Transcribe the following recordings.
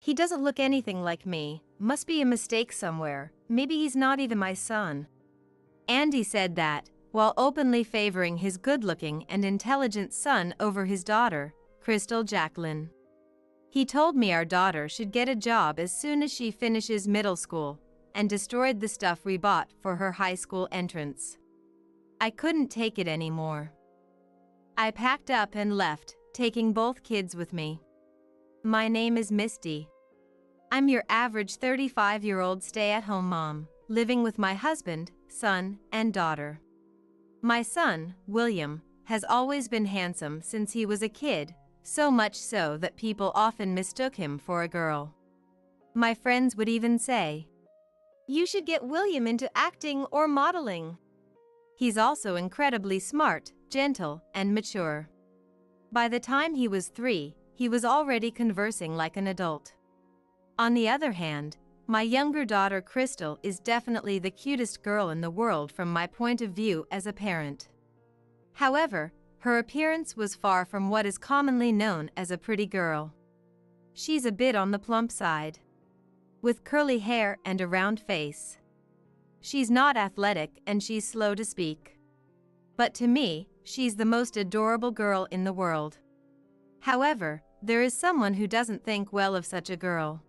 He doesn't look anything like me. Must be a mistake somewhere. Maybe he's not even my son." Andy said that, while openly favoring his good-looking and intelligent son over his daughter, Crystal Jacqueline. He told me our daughter should get a job as soon as she finishes middle school, and destroyed the stuff we bought for her high school entrance. I couldn't take it anymore. I packed up and left, taking both kids with me. My name is Misty. I'm your average 35-year-old stay-at-home mom, living with my husband, son, and daughter. My son, William, has always been handsome since he was a kid, so much so that people often mistook him for a girl. My friends would even say, "You should get William into acting or modeling." He's also incredibly smart, gentle, and mature. By the time he was 3, he was already conversing like an adult. On the other hand, my younger daughter Crystal is definitely the cutest girl in the world from my point of view as a parent. However, her appearance was far from what is commonly known as a pretty girl. She's a bit on the plump side, with curly hair and a round face. She's not athletic and she's slow to speak. But to me, she's the most adorable girl in the world. However, there is someone who doesn't think well of such a girl.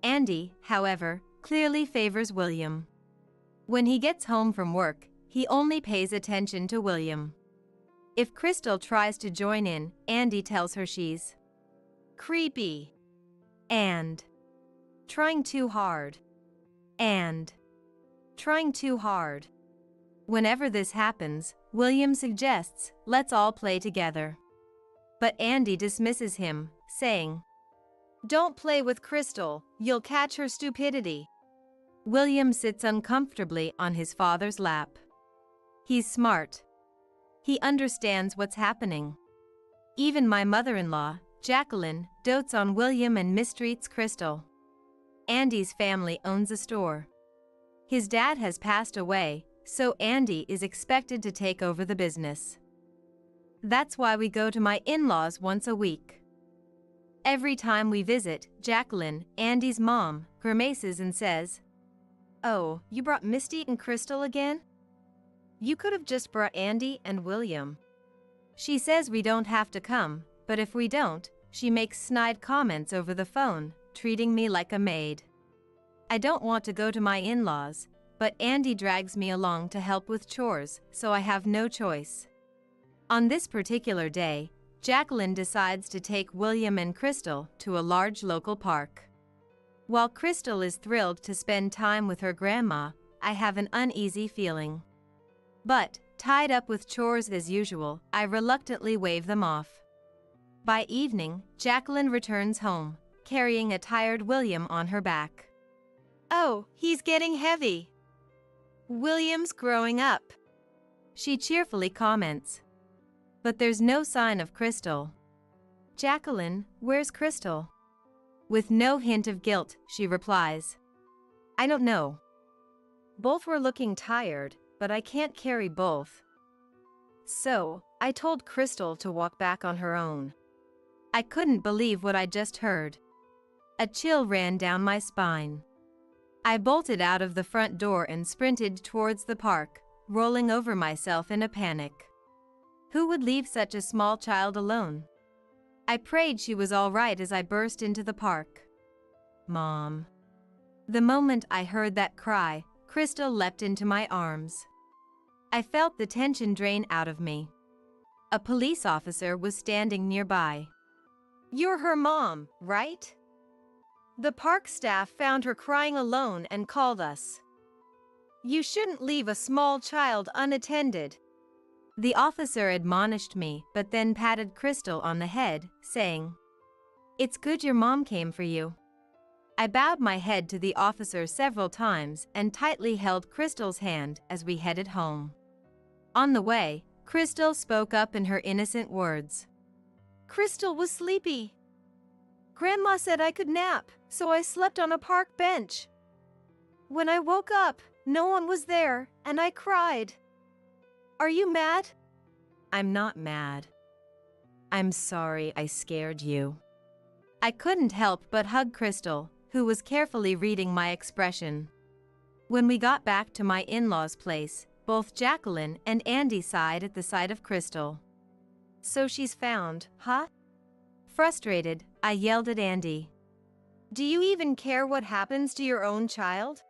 Andy, however, clearly favors William. When he gets home from work, he only pays attention to William. If Crystal tries to join in, Andy tells her she's creepy and trying too hard and trying too hard. Whenever this happens, William suggests, "Let's all play together." But Andy dismisses him, saying, "Don't play with Crystal, you'll catch her stupidity." William sits uncomfortably on his father's lap. He's smart. He understands what's happening. Even my mother-in-law, Jacqueline, dotes on William and mistreats Crystal. Andy's family owns a store. His dad has passed away, so Andy is expected to take over the business. That's why we go to my in-laws once a week. Every time we visit, Jacqueline, Andy's mom, grimaces and says, "Oh, you brought Misty and Crystal again? You could have just brought Andy and William." She says we don't have to come, but if we don't, she makes snide comments over the phone, treating me like a maid. I don't want to go to my in-laws, but Andy drags me along to help with chores, so I have no choice. On this particular day, Jacqueline decides to take William and Crystal to a large local park. While Crystal is thrilled to spend time with her grandma, I have an uneasy feeling. But, tied up with chores as usual, I reluctantly wave them off. By evening, Jacqueline returns home, carrying a tired William on her back. "Oh, he's getting heavy. William's growing up," she cheerfully comments. But there's no sign of Crystal. "Jacqueline, where's Crystal?" With no hint of guilt, she replies, "I don't know. Both were looking tired, but I can't carry both." So, I told Crystal to walk back on her own. I couldn't believe what I just heard. A chill ran down my spine. I bolted out of the front door and sprinted towards the park, rolling over myself in a panic. Who would leave such a small child alone? I prayed she was all right as I burst into the park. "Mom." The moment I heard that cry, Crystal leapt into my arms. I felt the tension drain out of me. A police officer was standing nearby. "You're her mom, right? The park staff found her crying alone and called us. You shouldn't leave a small child unattended." The officer admonished me, but then patted Crystal on the head, saying, "It's good your mom came for you." I bowed my head to the officer several times and tightly held Crystal's hand as we headed home. On the way, Crystal spoke up in her innocent words. "Crystal was sleepy. Grandma said I could nap, so I slept on a park bench. When I woke up, no one was there, and I cried. Are you mad?" "I'm not mad. I'm sorry I scared you." I couldn't help but hug Crystal, who was carefully reading my expression. When we got back to my in-laws' place, both Jacqueline and Andy sighed at the sight of Crystal. "So she's found, huh?" Frustrated, I yelled at Andy. "Do you even care what happens to your own child?"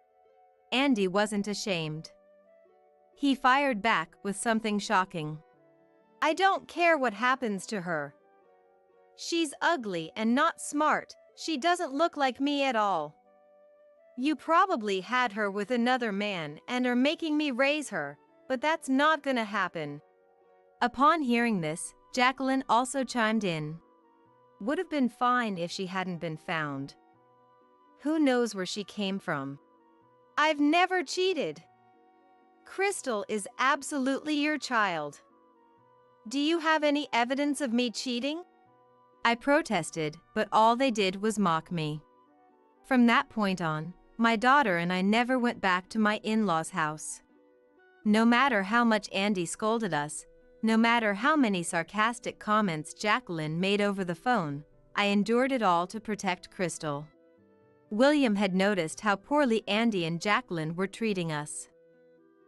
Andy wasn't ashamed. He fired back with something shocking. "I don't care what happens to her. She's ugly and not smart. She doesn't look like me at all. You probably had her with another man and are making me raise her, but that's not gonna happen." Upon hearing this, Jacqueline also chimed in. "Would have been fine if she hadn't been found. Who knows where she came from? I've never cheated. Crystal is absolutely your child. Do you have any evidence of me cheating?" I protested, but all they did was mock me. From that point on, my daughter and I never went back to my in-laws' house. No matter how much Andy scolded us, no matter how many sarcastic comments Jacqueline made over the phone, I endured it all to protect Crystal. William had noticed how poorly Andy and Jacqueline were treating us.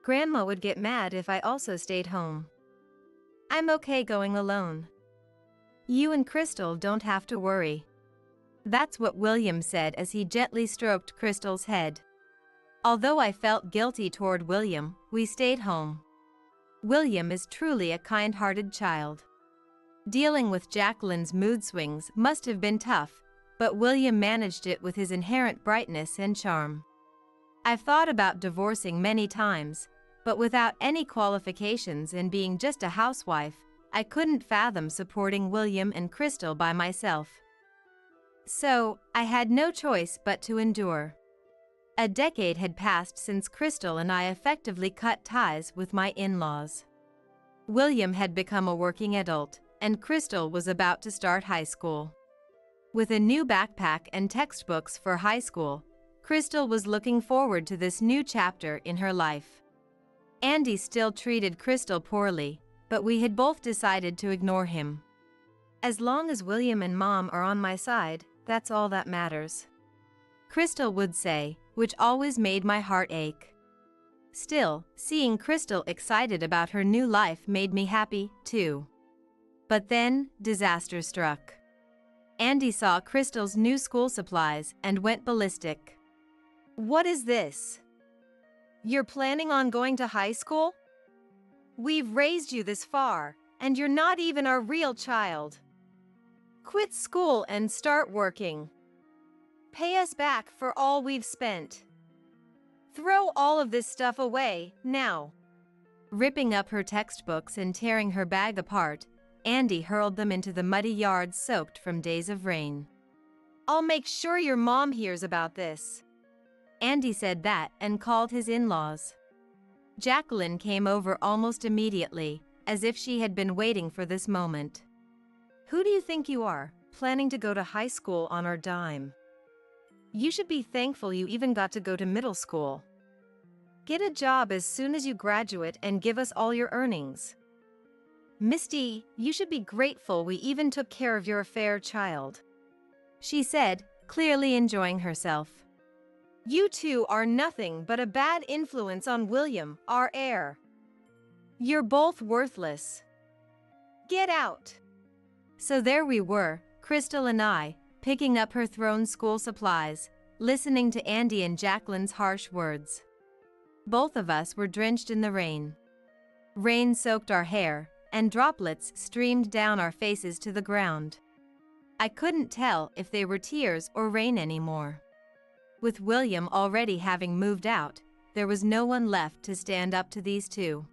"Grandma would get mad if I also stayed home. I'm okay going alone. You and Crystal don't have to worry." That's what William said as he gently stroked Crystal's head. Although I felt guilty toward William, we stayed home. William is truly a kind-hearted child. Dealing with Jacqueline's mood swings must have been tough, but William managed it with his inherent brightness and charm. I've thought about divorcing many times, but without any qualifications and being just a housewife, I couldn't fathom supporting William and Crystal by myself. So, I had no choice but to endure. A decade had passed since Crystal and I effectively cut ties with my in-laws. William had become a working adult, and Crystal was about to start high school. With a new backpack and textbooks for high school, Crystal was looking forward to this new chapter in her life. Andy still treated Crystal poorly, but we had both decided to ignore him. "As long as William and Mom are on my side, that's all that matters," Crystal would say, which always made my heart ache. Still, seeing Crystal excited about her new life made me happy, too. But then, disaster struck. Andy saw Crystal's new school supplies and went ballistic. "What is this? You're planning on going to high school? We've raised you this far, and you're not even our real child. Quit school and start working. Pay us back for all we've spent. Throw all of this stuff away, now." Ripping up her textbooks and tearing her bag apart, Andy hurled them into the muddy yard soaked from days of rain. "I'll make sure your mom hears about this." Andy said that and called his in-laws. Jacqueline came over almost immediately, as if she had been waiting for this moment. "Who do you think you are, planning to go to high school on our dime? You should be thankful you even got to go to middle school. Get a job as soon as you graduate and give us all your earnings. Misty, you should be grateful we even took care of your affair child," she said, clearly enjoying herself. "You two are nothing but a bad influence on William, our heir. You're both worthless. Get out." So there we were, Crystal and I, picking up her thrown school supplies, listening to Andy and Jacqueline's harsh words. Both of us were drenched in the rain. Rain soaked our hair, and droplets streamed down our faces to the ground. I couldn't tell if they were tears or rain anymore. With William already having moved out, there was no one left to stand up to these two.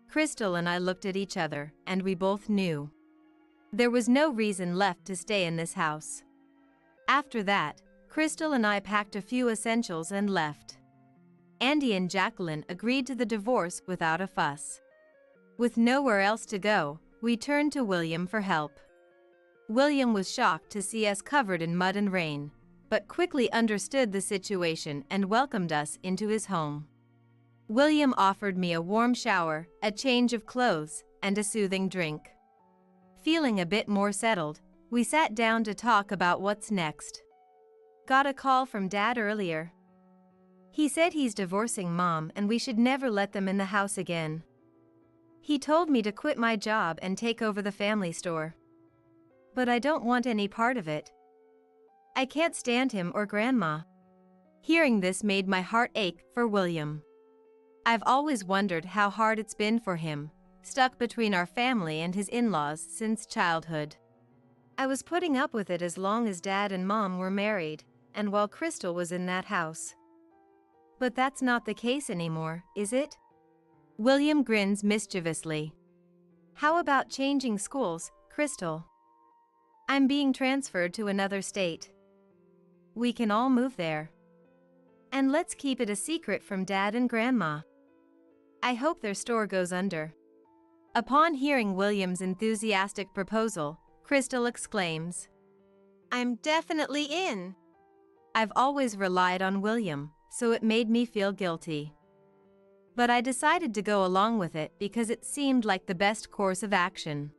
Crystal and I looked at each other, and we both knew. There was no reason left to stay in this house. After that, Crystal and I packed a few essentials and left. Andy and Jacqueline agreed to the divorce without a fuss. With nowhere else to go, we turned to William for help. William was shocked to see us covered in mud and rain, but quickly understood the situation and welcomed us into his home. William offered me a warm shower, a change of clothes, and a soothing drink. Feeling a bit more settled, We sat down to talk about what's next. Got a call from Dad earlier. He said he's divorcing Mom and we should never let them in the house again. He told me to quit my job and take over the family store. But I don't want any part of it. I can't stand him or Grandma. Hearing this made my heart ache for William. I've always wondered how hard it's been for him, stuck between our family and his in-laws since childhood. I was putting up with it as long as Dad and Mom were married, and while Crystal was in that house. But that's not the case anymore, is it? William grins mischievously. How about changing schools, Crystal? I'm being transferred to another state. We can all move there. And let's keep it a secret from Dad and Grandma. I hope their store goes under. Upon hearing William's enthusiastic proposal, Crystal exclaims, I'm definitely in. I've always relied on William, so it made me feel guilty. But I decided to go along with it because it seemed like the best course of action.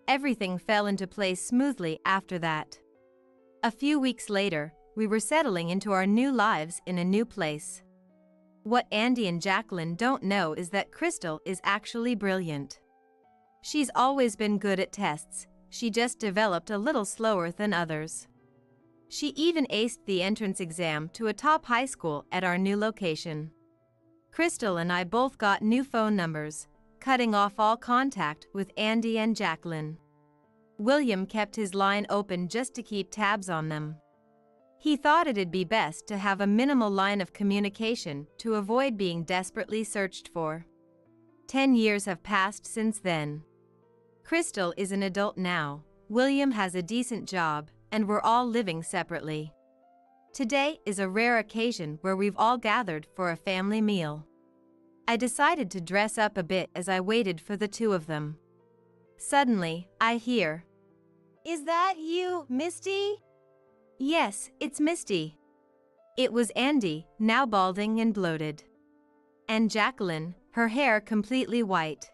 Everything fell into place smoothly after that. A few weeks later, we were settling into our new lives in a new place. What Andy and Jacqueline don't know is that Crystal is actually brilliant. She's always been good at tests, she just developed a little slower than others. She even aced the entrance exam to a top high school at our new location. Crystal and I both got new phone numbers, cutting off all contact with Andy and Jacqueline. William kept his line open just to keep tabs on them. He thought it'd be best to have a minimal line of communication to avoid being desperately searched for. 10 years have passed since then. Crystal is an adult now, William has a decent job, and we're all living separately. Today is a rare occasion where we've all gathered for a family meal. I decided to dress up a bit as I waited for the two of them. Suddenly, I hear, Is that you, Misty? Yes, it's Misty. It was Andy, now balding and bloated. And Jacqueline, her hair completely white.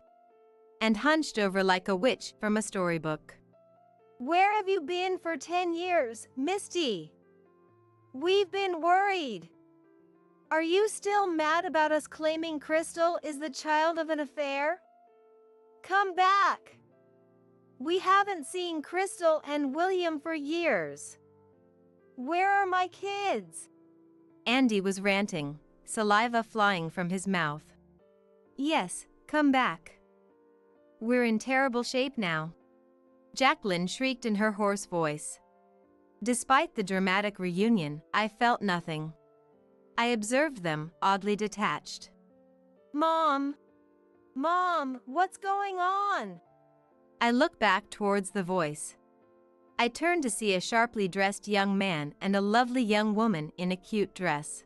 And hunched over like a witch from a storybook. Where have you been for 10 years, Misty? We've been worried. Are you still mad about us claiming Crystal is the child of an affair? Come back. We haven't seen Crystal and William for years. Where are my kids? Andy was ranting, saliva flying from his mouth. Yes, come back. We're in terrible shape now. Jacqueline shrieked in her hoarse voice. Despite the dramatic reunion, I felt nothing. I observed them, oddly detached. Mom! Mom, what's going on? I looked back towards the voice. I turned to see a sharply dressed young man and a lovely young woman in a cute dress.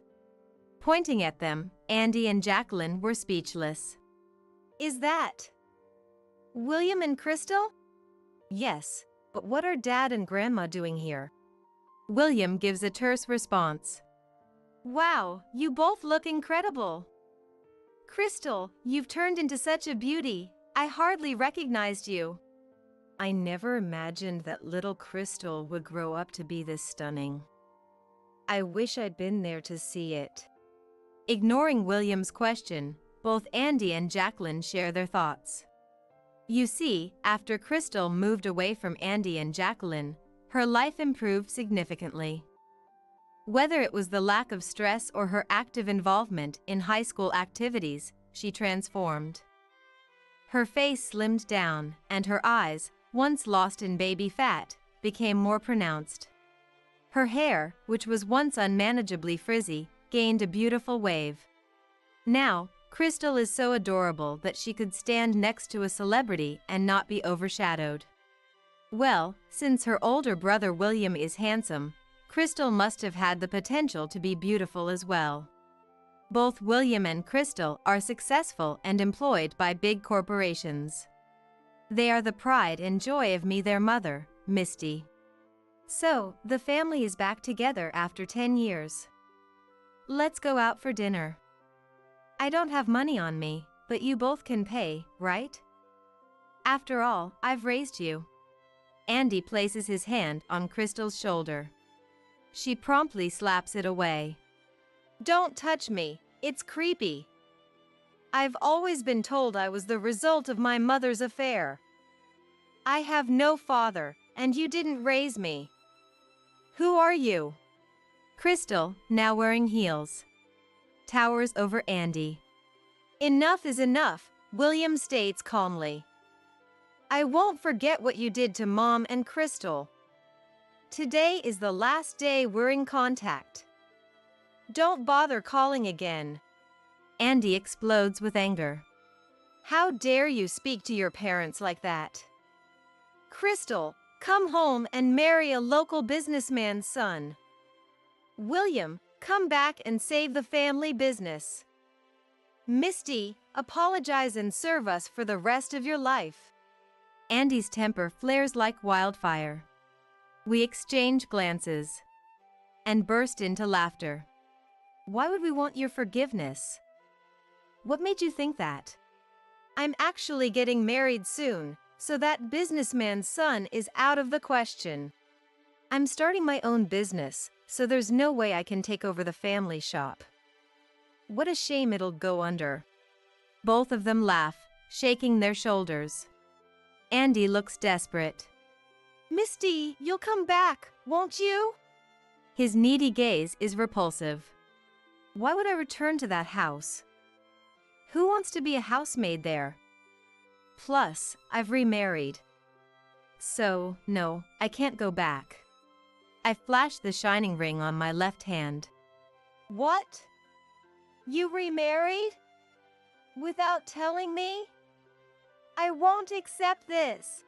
Pointing at them, Andy and Jacqueline were speechless. Is that William and Crystal? Yes, but what are Dad and Grandma doing here? William gives a terse response. Wow, you both look incredible. Crystal, you've turned into such a beauty, I hardly recognized you. I never imagined that little Crystal would grow up to be this stunning. I wish I'd been there to see it. Ignoring William's question, both Andy and Jacqueline share their thoughts. You see, after Crystal moved away from Andy and Jacqueline, her life improved significantly. Whether it was the lack of stress or her active involvement in high school activities, she transformed. Her face slimmed down, and her eyes, once lost in baby fat, became more pronounced. Her hair, which was once unmanageably frizzy, gained a beautiful wave. Now, Crystal is so adorable that she could stand next to a celebrity and not be overshadowed. Well, since her older brother William is handsome, Crystal must have had the potential to be beautiful as well. Both William and Crystal are successful and employed by big corporations. They are the pride and joy of me, their mother, Misty. So, the family is back together after 10 years. Let's go out for dinner. I don't have money on me, but you both can pay, right? After all, I've raised you. Andy places his hand on Crystal's shoulder. She promptly slaps it away. Don't touch me, it's creepy. I've always been told I was the result of my mother's affair. I have no father, and you didn't raise me. Who are you? Crystal, now wearing heels, towers over Andy. Enough is enough, William states calmly. I won't forget what you did to Mom and Crystal. Today is the last day we're in contact. Don't bother calling again. Andy explodes with anger. How dare you speak to your parents like that? Crystal, come home and marry a local businessman's son. William, come back and save the family business. Misty, apologize and serve us for the rest of your life. Andy's temper flares like wildfire. We exchange glances and burst into laughter. Why would we want your forgiveness? What made you think that? I'm actually getting married soon, so that businessman's son is out of the question. I'm starting my own business, so there's no way I can take over the family shop. What a shame it'll go under. Both of them laugh, shaking their shoulders. Andy looks desperate. Misty, you'll come back, won't you? His needy gaze is repulsive. Why would I return to that house? Who wants to be a housemaid there? Plus, I've remarried. So, no, I can't go back. I flash the shining ring on my left hand. What? You remarried? Without telling me? I won't accept this.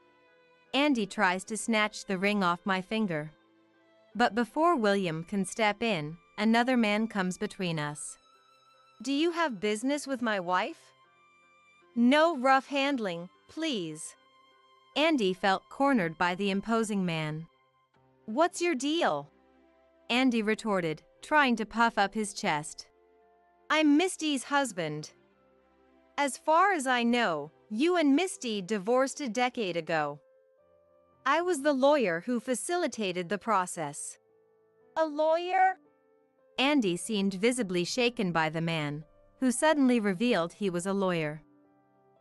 Andy tries to snatch the ring off my finger. But before William can step in, another man comes between us. Do you have business with my wife? No rough handling, please. Andy felt cornered by the imposing man. What's your deal? Andy retorted, trying to puff up his chest. I'm Misty's husband. As far as I know, you and Misty divorced a decade ago. I was the lawyer who facilitated the process. A lawyer? Andy seemed visibly shaken by the man, who suddenly revealed he was a lawyer.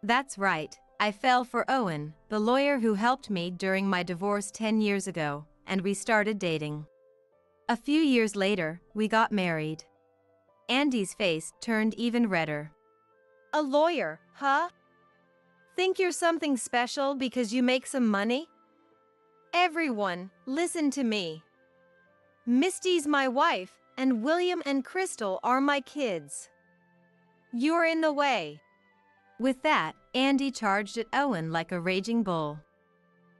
That's right, I fell for Owen, the lawyer who helped me during my divorce 10 years ago, and we started dating. A few years later, we got married. Andy's face turned even redder. A lawyer, huh? Think you're something special because you make some money? Everyone, listen to me. Misty's my wife, and William and Crystal are my kids. You're in the way. With that, Andy charged at Owen like a raging bull.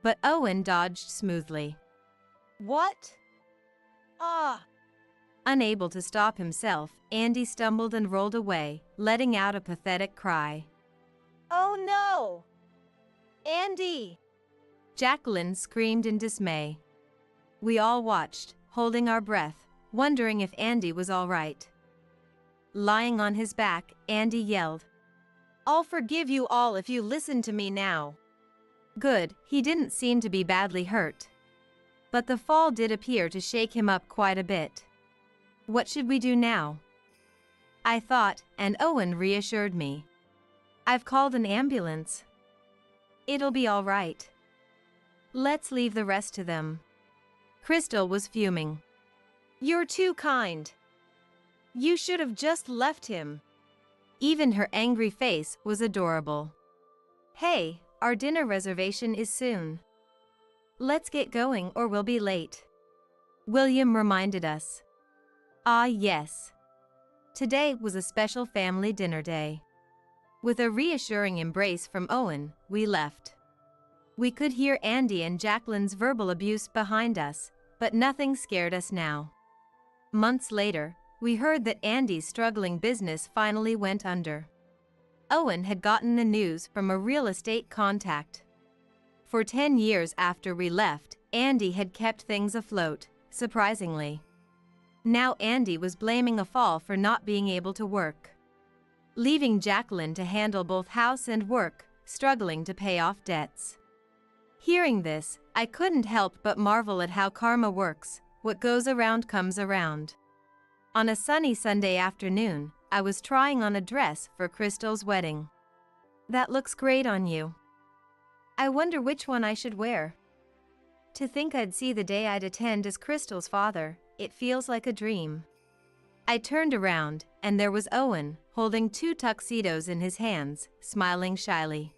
But Owen dodged smoothly. What? Ah! Unable to stop himself, Andy stumbled and rolled away, letting out a pathetic cry. Oh no! Andy! Jacqueline screamed in dismay. We all watched, holding our breath, wondering if Andy was all right. Lying on his back, Andy yelled, I'll forgive you all if you listen to me now. Good, he didn't seem to be badly hurt. But the fall did appear to shake him up quite a bit. What should we do now? I thought, and Owen reassured me. I've called an ambulance. It'll be all right. Let's leave the rest to them. Crystal was fuming. You're too kind. You should have just left him. Even her angry face was adorable. Hey, our dinner reservation is soon. Let's get going or we'll be late. William reminded us. Ah, yes. Today was a special family dinner day. With a reassuring embrace from Owen, we left. We could hear Andy and Jacqueline's verbal abuse behind us, but nothing scared us now. Months later, we heard that Andy's struggling business finally went under. Owen had gotten the news from a real estate contact. For 10 years after we left, Andy had kept things afloat, surprisingly. Now Andy was blaming a fall for not being able to work, leaving Jacqueline to handle both house and work, struggling to pay off debts. Hearing this, I couldn't help but marvel at how karma works. What goes around comes around. On a sunny Sunday afternoon, I was trying on a dress for Crystal's wedding. "That looks great on you. I wonder which one I should wear." To think I'd see the day I'd attend as Crystal's father, it feels like a dream. I turned around, and there was Owen, holding 2 tuxedos in his hands, smiling shyly.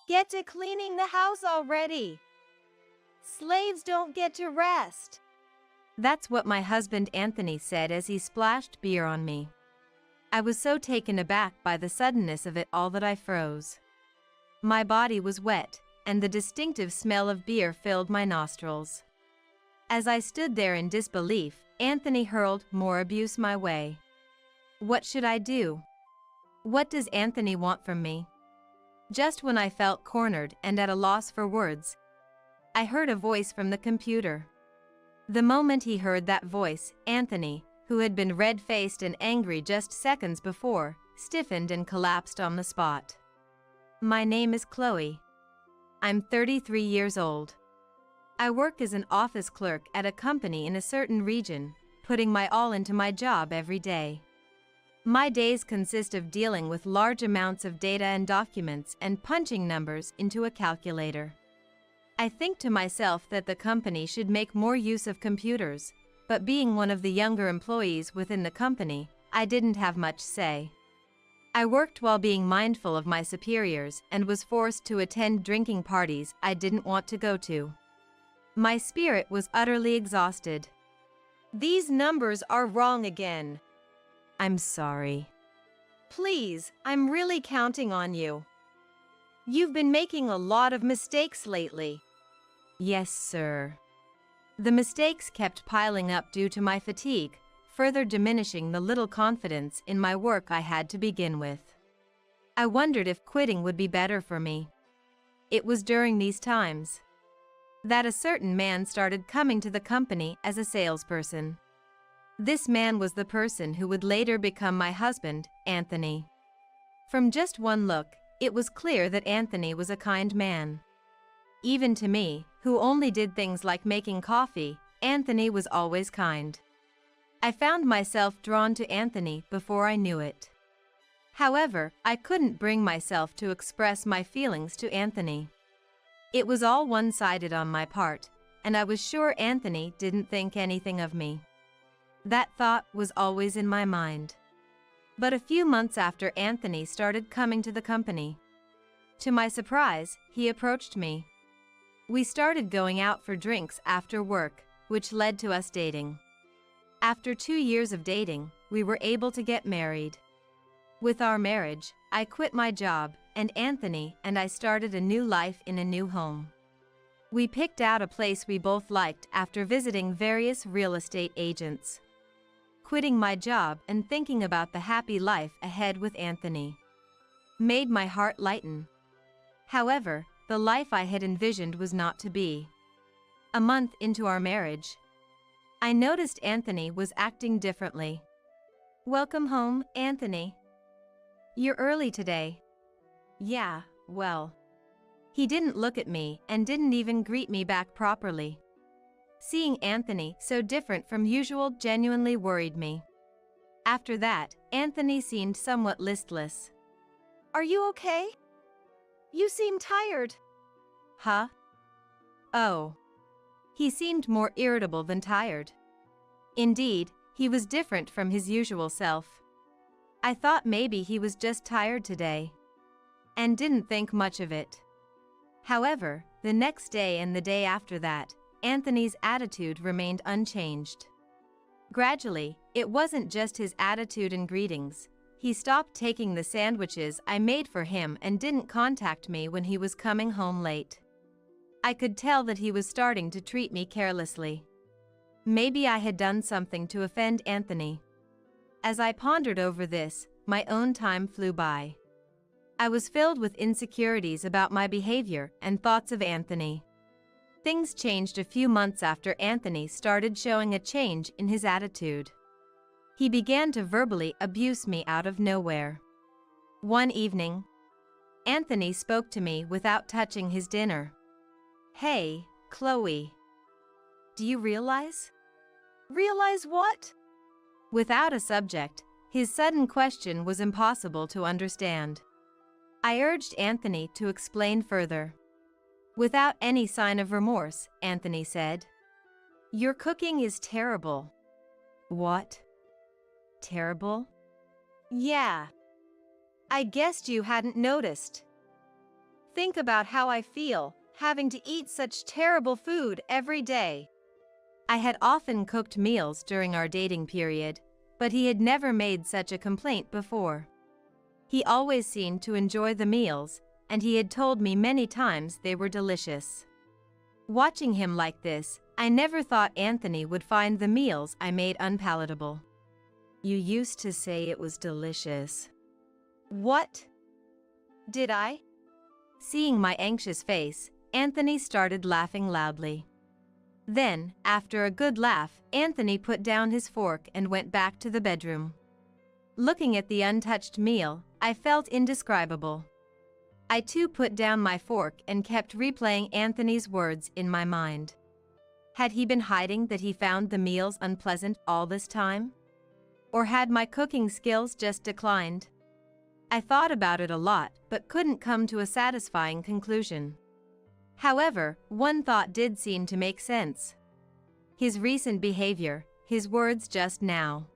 "Get to cleaning the house already. Slaves don't get to rest." That's what my husband Anthony said as he splashed beer on me. I was so taken aback by the suddenness of it all that I froze. My body was wet, and the distinctive smell of beer filled my nostrils. As I stood there in disbelief, Anthony hurled more abuse my way. What should I do? What does Anthony want from me? Just when I felt cornered and at a loss for words, I heard a voice from the computer. The moment he heard that voice, Anthony, who had been red-faced and angry just seconds before, stiffened and collapsed on the spot. "My name is Chloe. I'm 33 years old. I work as an office clerk at a company in a certain region, putting my all into my job every day. My days consist of dealing with large amounts of data and documents and punching numbers into a calculator. I think to myself that the company should make more use of computers, but being one of the younger employees within the company, I didn't have much say. I worked while being mindful of my superiors and was forced to attend drinking parties I didn't want to go to. My spirit was utterly exhausted. "These numbers are wrong again." "I'm sorry." "Please, I'm really counting on you. You've been making a lot of mistakes lately." "Yes, sir." The mistakes kept piling up due to my fatigue, further diminishing the little confidence in my work I had to begin with. I wondered if quitting would be better for me. It was during these times that a certain man started coming to the company as a salesperson. This man was the person who would later become my husband, Anthony. From just one look, it was clear that Anthony was a kind man. Even to me, who only did things like making coffee, Anthony was always kind. I found myself drawn to Anthony before I knew it. However, I couldn't bring myself to express my feelings to Anthony. It was all one-sided on my part, and I was sure Anthony didn't think anything of me. That thought was always in my mind. But a few months after Anthony started coming to the company, to my surprise, he approached me. We started going out for drinks after work, which led to us dating. After 2 years of dating, we were able to get married. With our marriage, I quit my job, and Anthony and I started a new life in a new home. We picked out a place we both liked after visiting various real estate agents. Quitting my job and thinking about the happy life ahead with Anthony made my heart lighten. However, the life I had envisioned was not to be. A month into our marriage, I noticed Anthony was acting differently. "Welcome home, Anthony. You're early today." "Yeah, well." He didn't look at me and didn't even greet me back properly. Seeing Anthony so different from usual genuinely worried me. After that, Anthony seemed somewhat listless. "Are you okay? You seem tired." "Huh? Oh." He seemed more irritable than tired. Indeed, he was different from his usual self. I thought maybe he was just tired today, and didn't think much of it. However, the next day and the day after that, Anthony's attitude remained unchanged. Gradually, it wasn't just his attitude and greetings. He stopped taking the sandwiches I made for him and didn't contact me when he was coming home late. I could tell that he was starting to treat me carelessly. Maybe I had done something to offend Anthony. As I pondered over this, my own time flew by. I was filled with insecurities about my behavior and thoughts of Anthony. Things changed a few months after Anthony started showing a change in his attitude. He began to verbally abuse me out of nowhere. One evening, Anthony spoke to me without touching his dinner. "Hey, Chloe. Do you realize?" "Realize what?" Without a subject, his sudden question was impossible to understand. I urged Anthony to explain further. Without any sign of remorse, Anthony said, "Your cooking is terrible." "What? Terrible?" "Yeah. I guessed you hadn't noticed. Think about how I feel, having to eat such terrible food every day." I had often cooked meals during our dating period, but he had never made such a complaint before. He always seemed to enjoy the meals, and he had told me many times they were delicious. Watching him like this, I never thought Anthony would find the meals I made unpalatable. "You used to say it was delicious." "What? Did I?" Seeing my anxious face, Anthony started laughing loudly. Then, after a good laugh, Anthony put down his fork and went back to the bedroom. Looking at the untouched meal, I felt indescribable. I too put down my fork and kept replaying Anthony's words in my mind. Had he been hiding that he found the meals unpleasant all this time? Or had my cooking skills just declined? I thought about it a lot, but couldn't come to a satisfying conclusion. However, one thought did seem to make sense. His recent behavior, his words just now.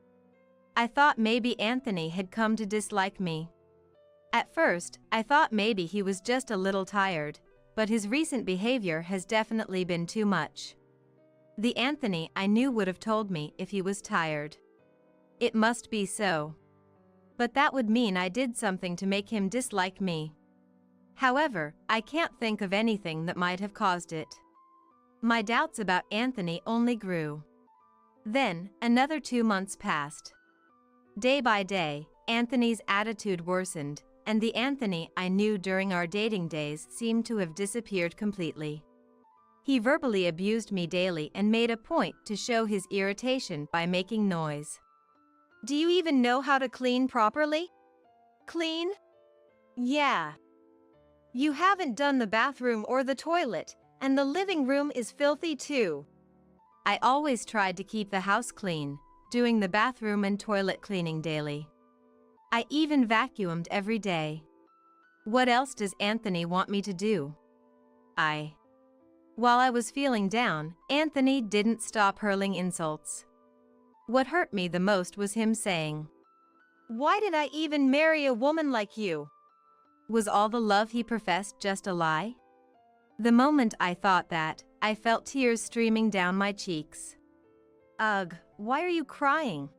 I thought maybe Anthony had come to dislike me. At first, I thought maybe he was just a little tired, but his recent behavior has definitely been too much. The Anthony I knew would have told me if he was tired. It must be so. But that would mean I did something to make him dislike me. However, I can't think of anything that might have caused it. My doubts about Anthony only grew. Then, another 2 months passed. Day by day, Anthony's attitude worsened, and the Anthony I knew during our dating days seemed to have disappeared completely. He verbally abused me daily and made a point to show his irritation by making noise. "Do you even know how to clean properly?" "Clean? Yeah. You haven't done the bathroom or the toilet, and the living room is filthy too." I always tried to keep the house clean, doing the bathroom and toilet cleaning daily. I even vacuumed every day. What else does Anthony want me to do? While I was feeling down, Anthony didn't stop hurling insults. What hurt me the most was him saying, "Why did I even marry a woman like you?" Was all the love he professed just a lie? The moment I thought that, I felt tears streaming down my cheeks. "Ugh, why are you crying?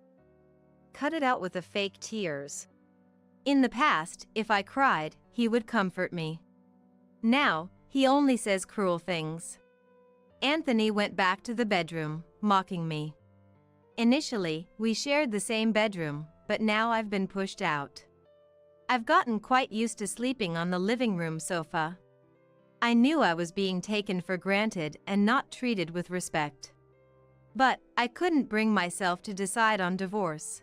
Cut it out with the fake tears." In the past, if I cried, he would comfort me. Now, he only says cruel things. Anthony went back to the bedroom, mocking me. Initially, we shared the same bedroom, but now I've been pushed out. I've gotten quite used to sleeping on the living room sofa. I knew I was being taken for granted and not treated with respect. But I couldn't bring myself to decide on divorce.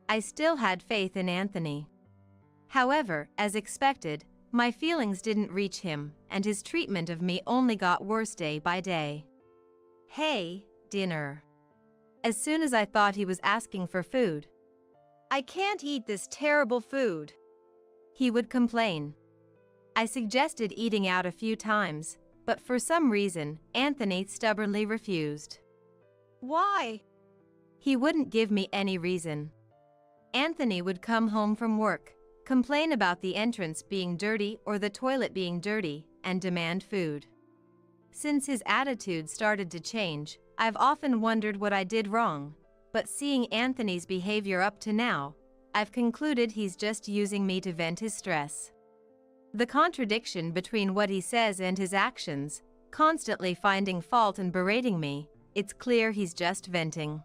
I still had faith in Anthony. However, as expected, my feelings didn't reach him, and his treatment of me only got worse day by day. "Hey, dinner." As soon as I thought he was asking for food. "I can't eat this terrible food," he would complain. I suggested eating out a few times, but for some reason, Anthony stubbornly refused. "Why?" He wouldn't give me any reason. Anthony would come home from work, complain about the entrance being dirty or the toilet being dirty, and demand food. Since his attitude started to change, I've often wondered what I did wrong, but seeing Anthony's behavior up to now, I've concluded he's just using me to vent his stress. The contradiction between what he says and his actions, constantly finding fault and berating me, it's clear he's just venting.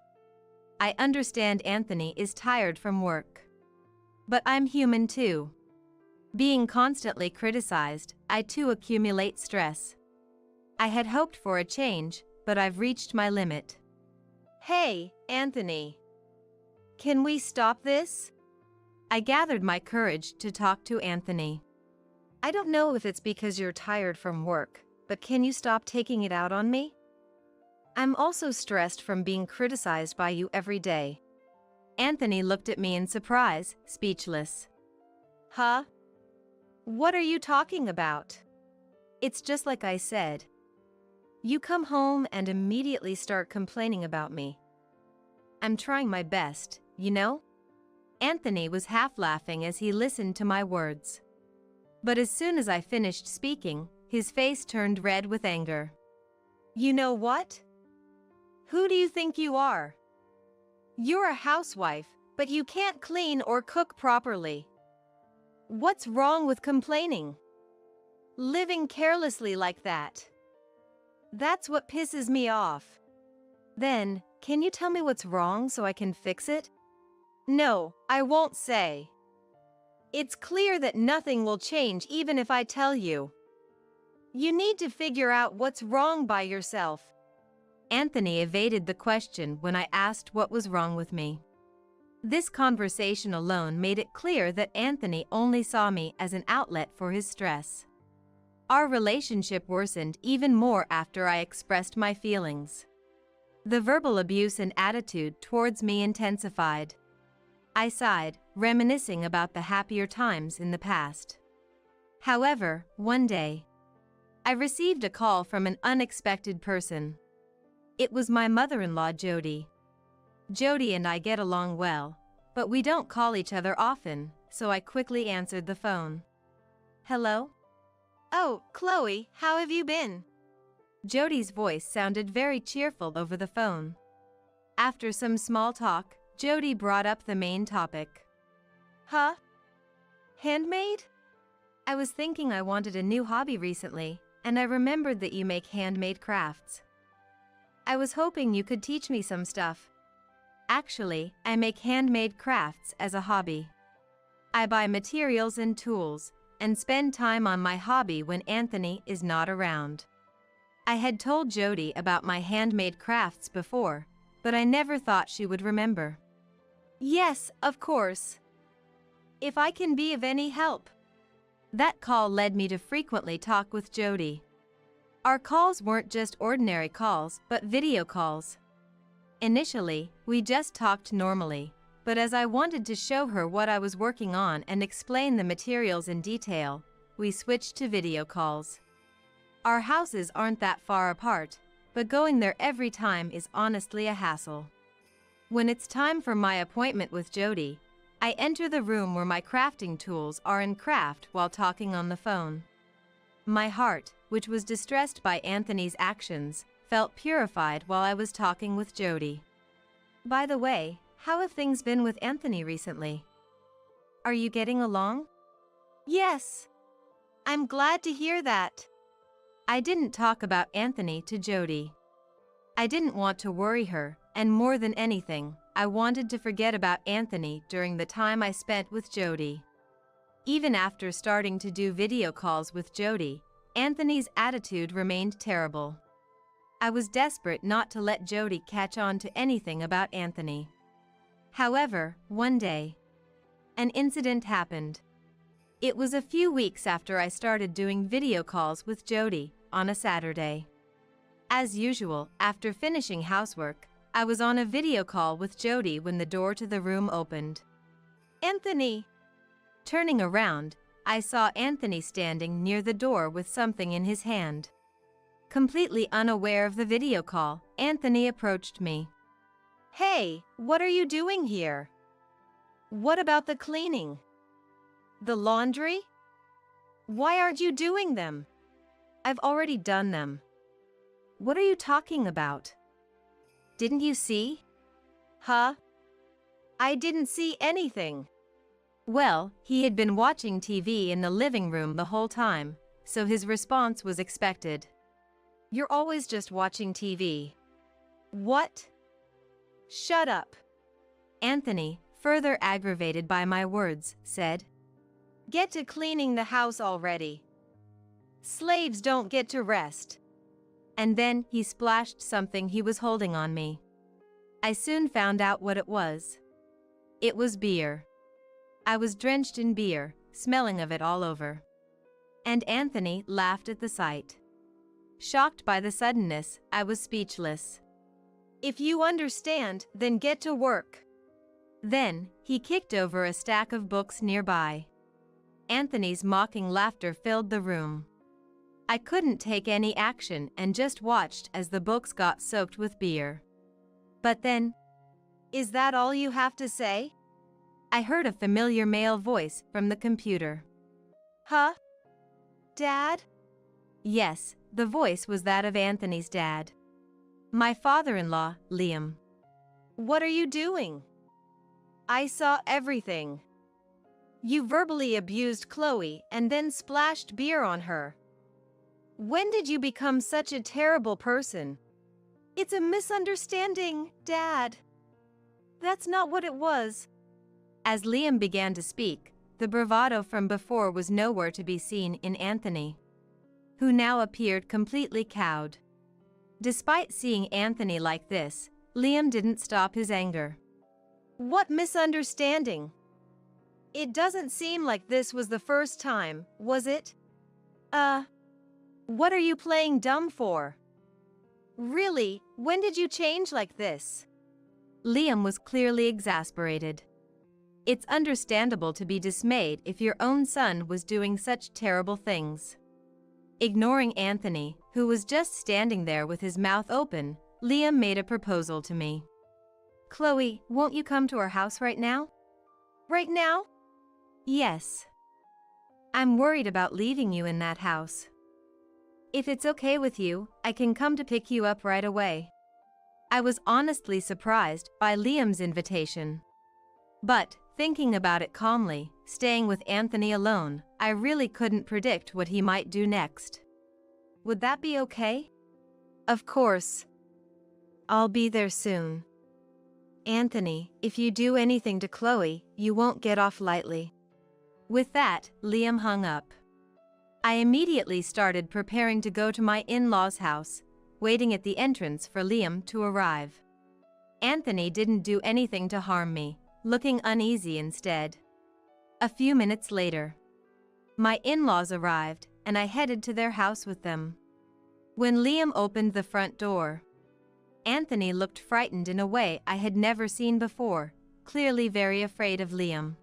I understand Anthony is tired from work. But I'm human too. Being constantly criticized, I too accumulate stress. I had hoped for a change, but I've reached my limit. "Hey, Anthony. Can we stop this?" I gathered my courage to talk to Anthony. I don't know if it's because you're tired from work, but can you stop taking it out on me? I'm also stressed from being criticized by you every day. Anthony looked at me in surprise, speechless. Huh? What are you talking about? It's just like I said. You come home and immediately start complaining about me. I'm trying my best, you know? Anthony was half laughing as he listened to my words. But as soon as I finished speaking, his face turned red with anger. You know what? Who do you think you are? You're a housewife, but you can't clean or cook properly. What's wrong with complaining? Living carelessly like that. That's what pisses me off. Then, can you tell me what's wrong so I can fix it? No, I won't say. It's clear that nothing will change even if I tell you. You need to figure out what's wrong by yourself. Anthony evaded the question when I asked what was wrong with me. This conversation alone made it clear that Anthony only saw me as an outlet for his stress. Our relationship worsened even more after I expressed my feelings. The verbal abuse and attitude towards me intensified. I sighed, reminiscing about the happier times in the past. However, one day, I received a call from an unexpected person. It was my mother-in-law, Jody. Jody and I get along well, but we don't call each other often, so I quickly answered the phone. Hello? Oh, Chloe, how have you been? Jody's voice sounded very cheerful over the phone. After some small talk, Jody brought up the main topic. Huh? Handmade? I was thinking I wanted a new hobby recently, and I remembered that you make handmade crafts. I was hoping you could teach me some stuff. Actually, I make handmade crafts as a hobby. I buy materials and tools, and spend time on my hobby when Anthony is not around. I had told Jody about my handmade crafts before, but I never thought she would remember. Yes, of course. If I can be of any help. That call led me to frequently talk with Jody. Our calls weren't just ordinary calls, but video calls. Initially, we just talked normally, but as I wanted to show her what I was working on and explain the materials in detail, we switched to video calls. Our houses aren't that far apart, but going there every time is honestly a hassle. When it's time for my appointment with Jody, I enter the room where my crafting tools are and craft while talking on the phone. My heart, which was distressed by Anthony's actions, felt purified while I was talking with Jody. By the way, how have things been with Anthony recently? Are you getting along? Yes. I'm glad to hear that. I didn't talk about Anthony to Jody. I didn't want to worry her, and more than anything, I wanted to forget about Anthony during the time I spent with Jody. Even after starting to do video calls with Jody, Anthony's attitude remained terrible. I was desperate not to let Jody catch on to anything about Anthony. However, one day, an incident happened. It was a few weeks after I started doing video calls with Jody on a Saturday. As usual, after finishing housework, I was on a video call with Jody when the door to the room opened. Anthony! Turning around, I saw Anthony standing near the door with something in his hand. Completely unaware of the video call, Anthony approached me. Hey, what are you doing here? What about the cleaning? The laundry? Why aren't you doing them? I've already done them. What are you talking about? Didn't you see? Huh? I didn't see anything. Well, he had been watching TV in the living room the whole time, so his response was expected. You're always just watching TV. What? Shut up. Anthony, further aggravated by my words, said, Get to cleaning the house already. Slaves don't get to rest. And then he splashed something he was holding on me. I soon found out what it was. It was beer. I was drenched in beer, smelling of it all over. and Anthony laughed at the sight. Shocked by the suddenness, I was speechless. "If you understand, then get to work." Then, he kicked over a stack of books nearby. Anthony's mocking laughter filled the room. I couldn't take any action and just watched as the books got soaked with beer. But then, "Is that all you have to say?" I heard a familiar male voice from the computer. "Huh? Dad?" Yes, the voice was that of Anthony's dad. My father-in-law, Liam. "What are you doing?" "I saw everything. You verbally abused Chloe and then splashed beer on her. When did you become such a terrible person?" "It's a misunderstanding, Dad. That's not what it was." As Liam began to speak, the bravado from before was nowhere to be seen in Anthony, who now appeared completely cowed. Despite seeing Anthony like this, Liam didn't stop his anger. "What misunderstanding? It doesn't seem like this was the first time, was it? What are you playing dumb for? Really, when did you change like this?" Liam was clearly exasperated. It's understandable to be dismayed if your own son was doing such terrible things. Ignoring Anthony, who was just standing there with his mouth open, Liam made a proposal to me. "Chloe, won't you come to our house right now?" "Right now?" "Yes. I'm worried about leaving you in that house. If it's okay with you, I can come to pick you up right away." I was honestly surprised by Liam's invitation. But, thinking about it calmly, staying with Anthony alone, I really couldn't predict what he might do next. "Would that be okay?" "Of course. I'll be there soon. Anthony, if you do anything to Chloe, you won't get off lightly." With that, Liam hung up. I immediately started preparing to go to my in-laws' house, waiting at the entrance for Liam to arrive. Anthony didn't do anything to harm me, looking uneasy instead. A few minutes later, my in-laws arrived, and I headed to their house with them. When Liam opened the front door, Anthony looked frightened in a way I had never seen before, clearly very afraid of Liam.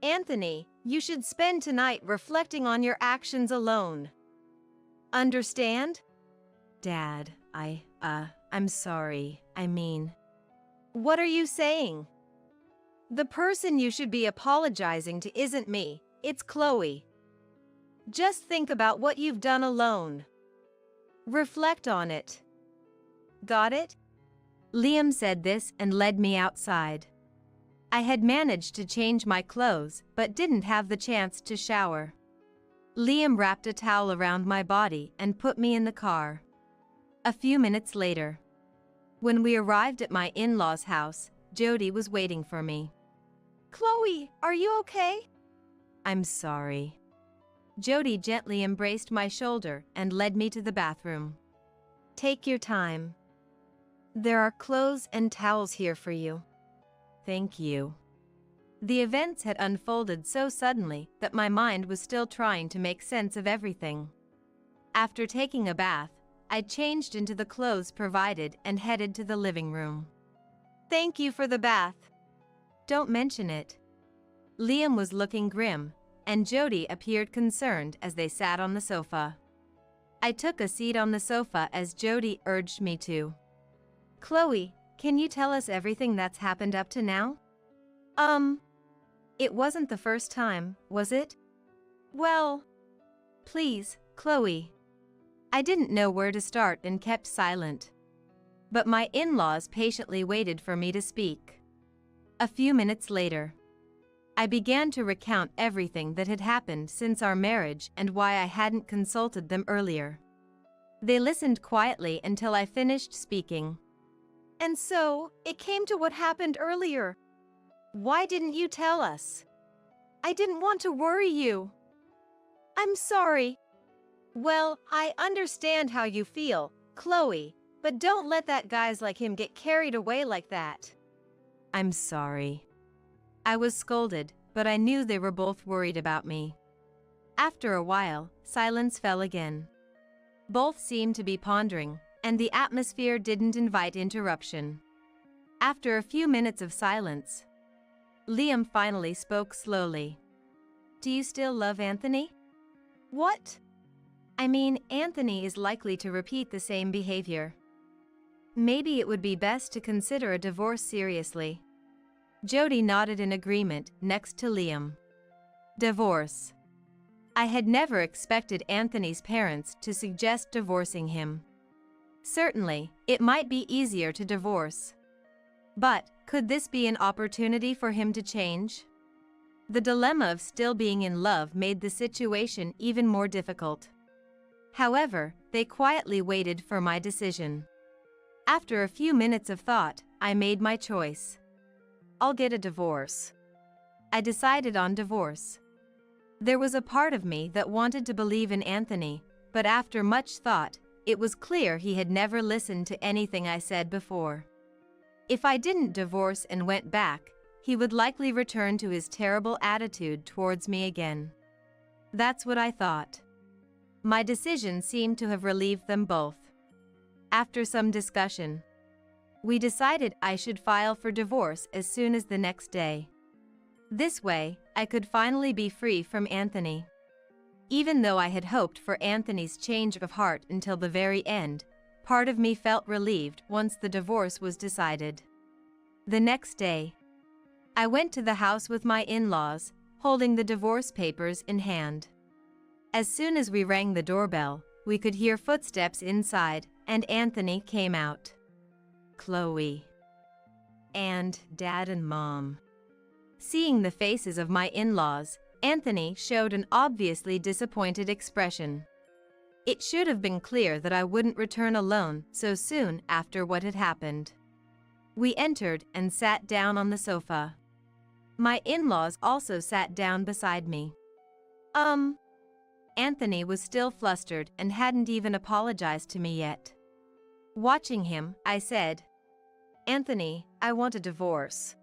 "Anthony, you should spend tonight reflecting on your actions alone. Understand?" "Dad, I'm sorry, What are you saying? The person you should be apologizing to isn't me, it's Chloe. Just think about what you've done alone. Reflect on it. Got it?" Liam said this and led me outside. I had managed to change my clothes but didn't have the chance to shower. Liam wrapped a towel around my body and put me in the car. A few minutes later, when we arrived at my in-laws' house, Jody was waiting for me. "Chloe, are you okay?" "I'm sorry." Jody gently embraced my shoulder and led me to the bathroom. "Take your time. There are clothes and towels here for you." "Thank you." The events had unfolded so suddenly that my mind was still trying to make sense of everything. After taking a bath, I changed into the clothes provided and headed to the living room. "Thank you for the bath." "Don't mention it." Liam was looking grim, and Jody appeared concerned as they sat on the sofa. I took a seat on the sofa as Jody urged me to. "Chloe, can you tell us everything that's happened up to now?" It wasn't the first time, was it?" "Well, please, Chloe." I didn't know where to start and kept silent. But my in-laws patiently waited for me to speak. A few minutes later, I began to recount everything that had happened since our marriage and why I hadn't consulted them earlier. They listened quietly until I finished speaking. "And so, it came to what happened earlier. Why didn't you tell us?" "I didn't want to worry you." "I'm sorry." "Well, I understand how you feel, Chloe, but don't let that guys like him get carried away like that." "I'm sorry." I was scolded, but I knew they were both worried about me. After a while, silence fell again. Both seemed to be pondering, and the atmosphere didn't invite interruption. After a few minutes of silence, Liam finally spoke slowly. "Do you still love Anthony?" "What?" "I mean, Anthony is likely to repeat the same behavior. Maybe it would be best to consider a divorce seriously." Jody nodded in agreement next to Liam. Divorce. I had never expected Anthony's parents to suggest divorcing him. Certainly, it might be easier to divorce. But, could this be an opportunity for him to change? The dilemma of still being in love made the situation even more difficult. However, they quietly waited for my decision. After a few minutes of thought, I made my choice. I'll get a divorce. I decided on divorce. There was a part of me that wanted to believe in Anthony, but after much thought, it was clear he had never listened to anything I said before. If I didn't divorce and went back, he would likely return to his terrible attitude towards me again. That's what I thought. My decision seemed to have relieved them both. After some discussion, we decided I should file for divorce as soon as the next day. This way, I could finally be free from Anthony. Even though I had hoped for Anthony's change of heart until the very end, part of me felt relieved once the divorce was decided. The next day, I went to the house with my in-laws, holding the divorce papers in hand. As soon as we rang the doorbell, we could hear footsteps inside, and Anthony came out. Chloe. And Dad and Mom. Seeing the faces of my in-laws, Anthony showed an obviously disappointed expression. It should have been clear that I wouldn't return alone so soon after what had happened. We entered and sat down on the sofa. My in-laws also sat down beside me. Anthony was still flustered and hadn't even apologized to me yet. Watching him, I said, "Anthony, I want a divorce."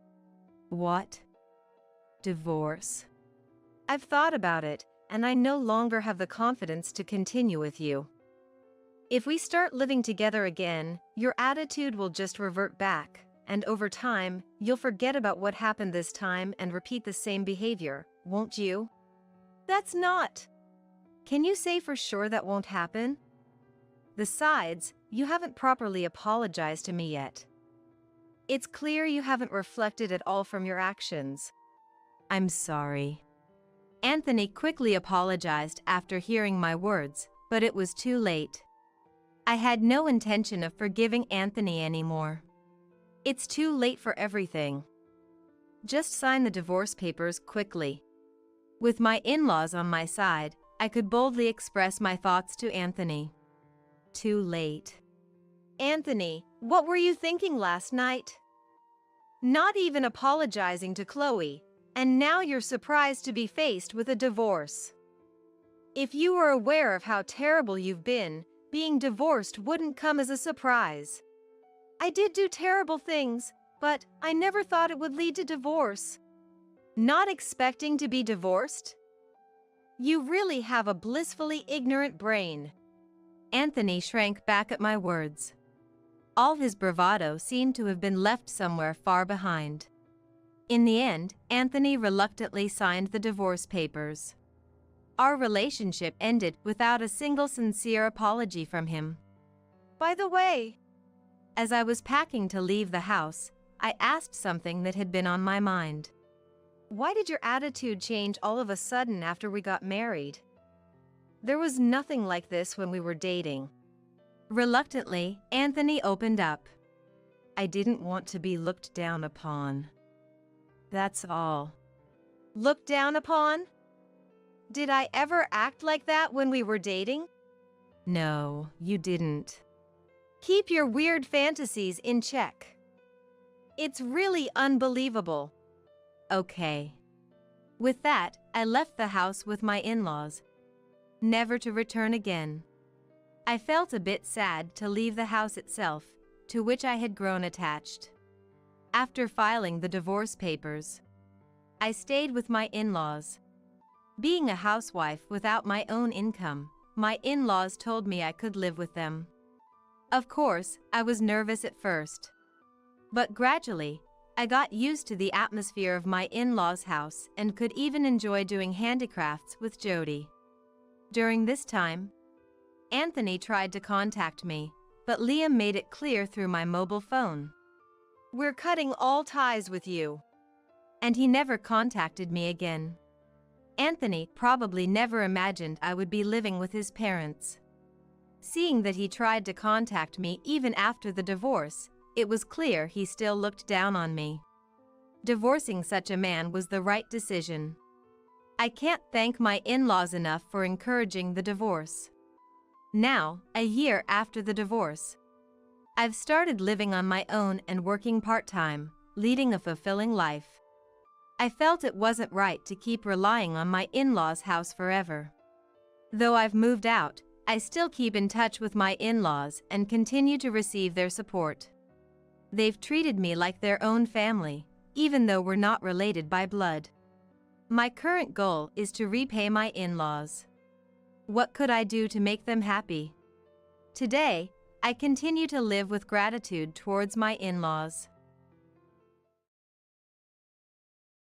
"What? Divorce?" "I've thought about it, and I no longer have the confidence to continue with you. If we start living together again, your attitude will just revert back, and over time, you'll forget about what happened this time and repeat the same behavior, won't you?" "That's not." "Can you say for sure that won't happen? Besides, you haven't properly apologized to me yet. It's clear you haven't reflected at all from your actions." "I'm sorry." Anthony quickly apologized after hearing my words, but it was too late. I had no intention of forgiving Anthony anymore. It's too late for everything. Just sign the divorce papers quickly. With my in-laws on my side, I could boldly express my thoughts to Anthony. Too late. "Anthony, what were you thinking last night? Not even apologizing to Chloe, and now you're surprised to be faced with a divorce. If you were aware of how terrible you've been, being divorced wouldn't come as a surprise. I did do terrible things, but I never thought it would lead to divorce." "Not expecting to be divorced? You really have a blissfully ignorant brain." Anthony shrank back at my words. All his bravado seemed to have been left somewhere far behind. In the end, Anthony reluctantly signed the divorce papers. Our relationship ended without a single sincere apology from him. By the way, as I was packing to leave the house, I asked something that had been on my mind. "Why did your attitude change all of a sudden after we got married? There was nothing like this when we were dating." Reluctantly, Anthony opened up. "I didn't want to be looked down upon. That's all." "Looked down upon? Did I ever act like that when we were dating?" "No, you didn't." "Keep your weird fantasies in check. It's really unbelievable." Okay. With that, I left the house with my in-laws, never to return again. I felt a bit sad to leave the house itself, to which I had grown attached. After filing the divorce papers, I stayed with my in-laws. Being a housewife without my own income, my in-laws told me I could live with them. Of course, I was nervous at first. But gradually, I got used to the atmosphere of my in-laws' house and could even enjoy doing handicrafts with Jody. During this time, Anthony tried to contact me, but Liam made it clear through my mobile phone. "We're cutting all ties with you." And he never contacted me again. Anthony probably never imagined I would be living with his parents. Seeing that he tried to contact me even after the divorce, it was clear he still looked down on me. Divorcing such a man was the right decision. I can't thank my in-laws enough for encouraging the divorce. Now, a year after the divorce, I've started living on my own and working part-time, leading a fulfilling life. I felt it wasn't right to keep relying on my in-laws' house forever. Though I've moved out, I still keep in touch with my in-laws and continue to receive their support. They've treated me like their own family, even though we're not related by blood. My current goal is to repay my in-laws. What could I do to make them happy? Today, I continue to live with gratitude towards my in-laws.